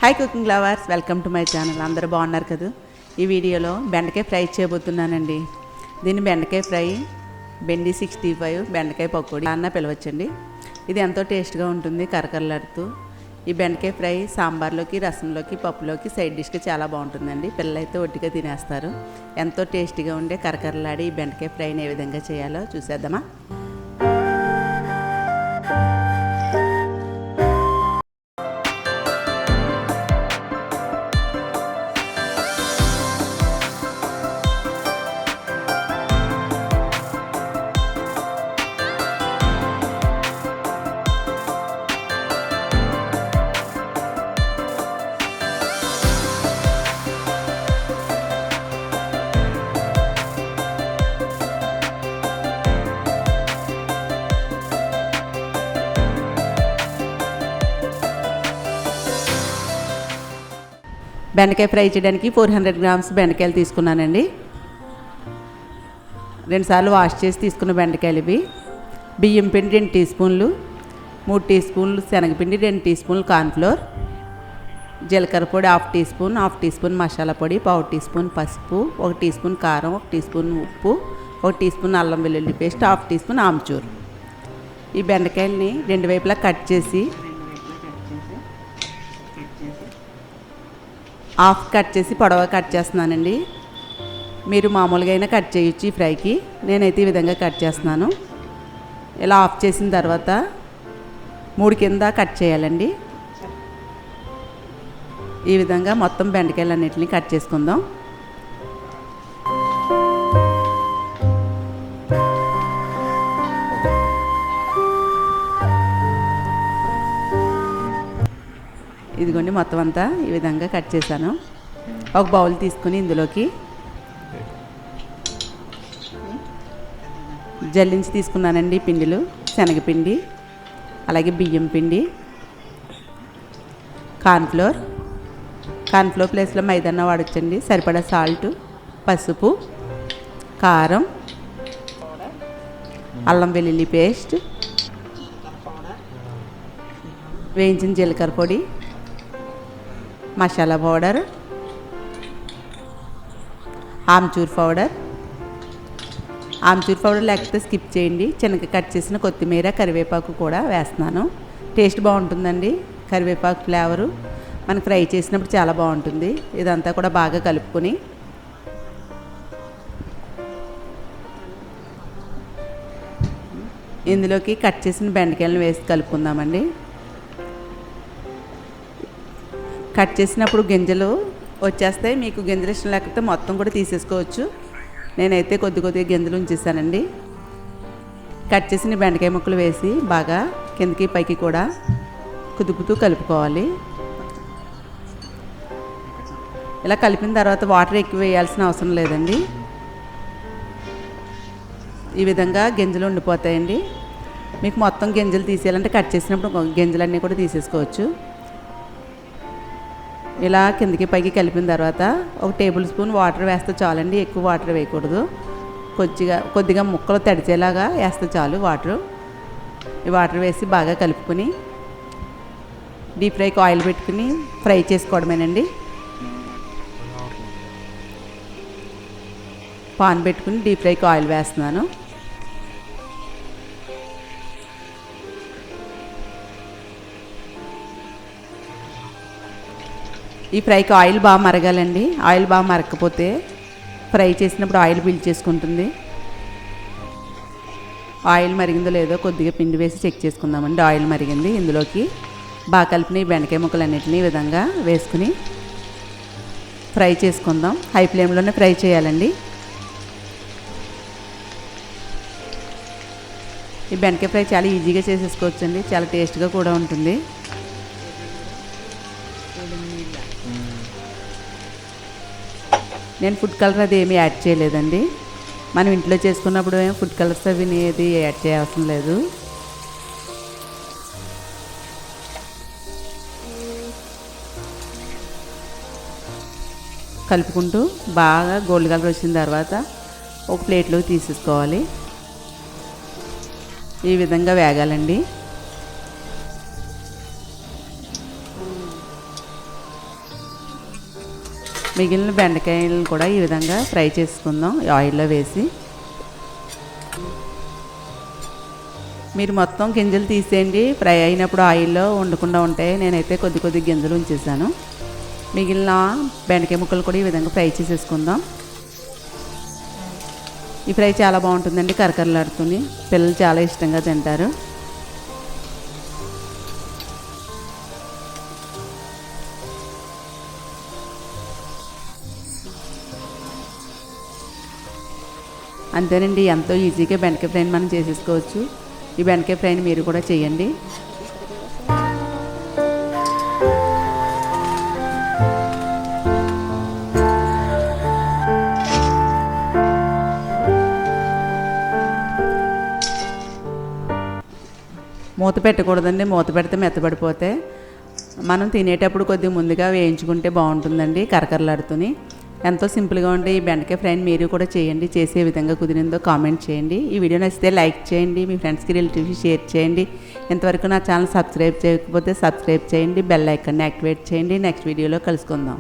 Hi cooking lovers, welcome to my channel. అందరూ బాగున్నారు కదా. ఈ వీడియోలో బెండకాయ ఫ్రై చేయబోతున్నానండి. దీన్ని బెండకాయ ఫ్రై, బెండి 65, బెండకాయ పకోడీ అన్న పిలవచ్చండి. ఇది ఎంతో టేస్ట్గా ఉంటుంది, కరకరలాడుతూ. ఈ బెండకాయ ఫ్రై సాంబార్లోకి, రసంలోకి, పప్పులోకి సైడ్ డిష్కి చాలా బాగుంటుందండి. పిల్లలైతే ఒట్టిగా తినేస్తారు. ఎంతో టేస్టీగా ఉండే కరకరలాడి ఈ బెండకాయ ఫ్రైని ఏ విధంగా చేయాలో చూసేద్దామా. బెండకాయ ఫ్రై చేయడానికి 400 గ్రామ్స్ బెండకాయలు తీసుకున్నానండి. 2 సార్లు వాష్ చేసి తీసుకున్న బెండకాయలు ఇవి. బియ్యం పిండి 2 టీ స్పూన్లు, 3 టీ స్పూన్లు శనగపిండి, 2 టీ స్పూన్లు కార్న్ఫ్లోర్, జీలకర్ర పొడి 1/2 teaspoon, 1/2 teaspoon masala పొడి, 1/4 టీ స్పూన్ పసుపు, 1 టీ స్పూన్ కారం, 1 టీ స్పూన్ ఉప్పు, 1 టీ స్పూన్ అల్లం వెల్లుల్లి పేస్ట్, 1/2 టీ స్పూన్ ఆమ్చూర్. ఈ బెండకాయల్ని 2 వైపులా కట్ చేసి హాఫ్ కట్ చేసి పొడవ కట్ చేస్తున్నానండి. మీరు మామూలుగా అయినా కట్ చేయొచ్చు ఈ ఫ్రైకి. నేనైతే ఈ విధంగా కట్ చేస్తున్నాను. ఇలా ఆఫ్ చేసిన తర్వాత 3 కింద కట్ చేయాలండి. ఈ విధంగా మొత్తం బెండకాయలన్నిటిని కట్ చేసుకుందాం. ఇదిగోండి, మొత్తం అంతా ఈ విధంగా కట్ చేశాను. ఒక బౌల్ తీసుకుని ఇందులోకి జల్లించి తీసుకున్నానండి పిండిలు. శనగపిండి, అలాగే బియ్యం పిండి, కార్న్ఫ్లోర్ ప్లేస్లో మైదాన్న వాడచ్చండి. సరిపడా సాల్ట్, పసుపు, కారం, అల్లం వెల్లుల్లి పేస్ట్, వేయించిన జీలకర్ర పొడి, మసాలా పౌడర్, ఆమ్చూర్ పౌడర్ లేకపోతే స్కిప్ చేయండి. చిన్నగా కట్ చేసిన కొత్తిమీర, కరివేపాకు కూడా వేస్తున్నాను. టేస్ట్ బాగుంటుందండి. కరివేపాకు ఫ్లేవరు మనకు ఫ్రై చేసినప్పుడు చాలా బాగుంటుంది. ఇదంతా కూడా బాగా కలుపుకొని ఇందులోకి కట్ చేసిన బెండకాయలను వేసి కలుపుకుందామండి. కట్ చేసినప్పుడు గింజలు వచ్చేస్తాయి. మీకు గింజలు ఇష్టం లేకపోతే మొత్తం కూడా తీసేసుకోవచ్చు. నేనైతే కొద్దిగా గింజలు ఉంచేసానండి. కట్ చేసిన బెండకాయ ముక్కలు వేసి బాగా కిందకి పైకి కూడా కుదుపుతూ కలుపుకోవాలి. ఇలా కలిపిన తర్వాత వాటర్ ఎక్కువ వేయాల్సిన అవసరం లేదండి. ఈ విధంగా గింజలు ఉండిపోతాయండి. మీకు మొత్తం గింజలు తీసేయాలంటే కట్ చేసినప్పుడు గింజలన్నీ కూడా తీసేసుకోవచ్చు. ఇలా కిందకి పైకి కలిపిన తర్వాత 1 టేబుల్ స్పూన్ వాటర్ వేస్తే చాలండి. ఎక్కువ వాటర్ వేయకూడదు. కొద్దిగా ముక్కలు తడిచేలాగా వేస్తే చాలు వాటరు. ఈ వాటర్ వేసి బాగా కలుపుకొని డీప్ ఫ్రైకి ఆయిల్ పెట్టుకుని ఫ్రై చేసుకోవడమేనండి. పాన్ పెట్టుకుని డీప్ ఫ్రైకి ఆయిల్ వేస్తున్నాను. ఈ ఫ్రైకి ఆయిల్ బాగా మరగాలండి. ఆయిల్ బాగా మరగకపోతే ఫ్రై చేసినప్పుడు ఆయిల్ పీల్చేసుకుంటుంది. ఆయిల్ మరిగిందో లేదో కొద్దిగా పిండి వేసి చెక్ చేసుకుందామండి. ఆయిల్ మరిగింది. ఇందులోకి బాగా కలిపిన ఈ బెండకాయ ముక్కలన్నిటిని ఈ విధంగా వేసుకుని ఫ్రై చేసుకుందాం. హై ఫ్లేమ్లోనే ఫ్రై చేయాలండి. ఈ బెండకాయ ఫ్రై చాలా ఈజీగా చేసేసుకోవచ్చండి. చాలా టేస్ట్గా కూడా ఉంటుంది. నేను ఫుడ్ కలర్ అది ఏమీ యాడ్ చేయలేదండి. మనం ఇంట్లో చేసుకున్నప్పుడు ఫుడ్ కలర్స్ అవి ఏది యాడ్ చేయవసరం లేదు. కలుపుకుంటూ బాగా గోల్డ్ కలర్ వచ్చిన తర్వాత ఒక ప్లేట్లోకి తీసేసుకోవాలి. ఈ విధంగా వేగాలండి. మిగిలిన బెండకాయలు కూడా ఈ విధంగా ఫ్రై చేసుకుందాం ఆయిల్లో వేసి. మీరు మొత్తం గింజలు తీసేయండి, ఫ్రై అయినప్పుడు ఆయిల్లో ఉండకుండా ఉంటాయి. నేనైతే కొద్ది కొద్ది గింజలు ఉంచేసాను. మిగిలిన బెండకాయ ముక్కలు కూడా ఈ విధంగా ఫ్రై చేసేసుకుందాం. ఈ ఫ్రై చాలా బాగుంటుందండి, కరకరలాడుతుంది. పిల్లలు చాలా ఇష్టంగా తింటారు. అంతేనండి, ఎంతో ఈజీగా బెండకాయ ఫ్రైని మనం చేసేసుకోవచ్చు. ఈ బెండకాయ ఫ్రైని మీరు కూడా చేయండి. మూత పెట్టకూడదండి, మూత పెడితే మెత్తబడిపోతే. మనం తినేటప్పుడు కొద్దిగా ముందుగా వేయించుకుంటే బాగుంటుందండి, కరకరలాడుతుంది. ఎంతో సింపుల్గా ఉండే ఈ బెండకాయ ఫ్రైని మీరు కూడా చేయండి. చేసే విధంగా కుదిరిందో కామెంట్ చేయండి. ఈ వీడియో నచ్చితే లైక్ చేయండి, మీ ఫ్రెండ్స్కి రిలేటివ్స్కి షేర్ చేయండి. ఇంతవరకు నా ఛానల్ సబ్స్క్రైబ్ చేయకపోతే సబ్స్క్రైబ్ చేయండి, బెల్ ఐకాన్ని యాక్టివేట్ చేయండి. నెక్స్ట్ వీడియోలో కలుసుకుందాం.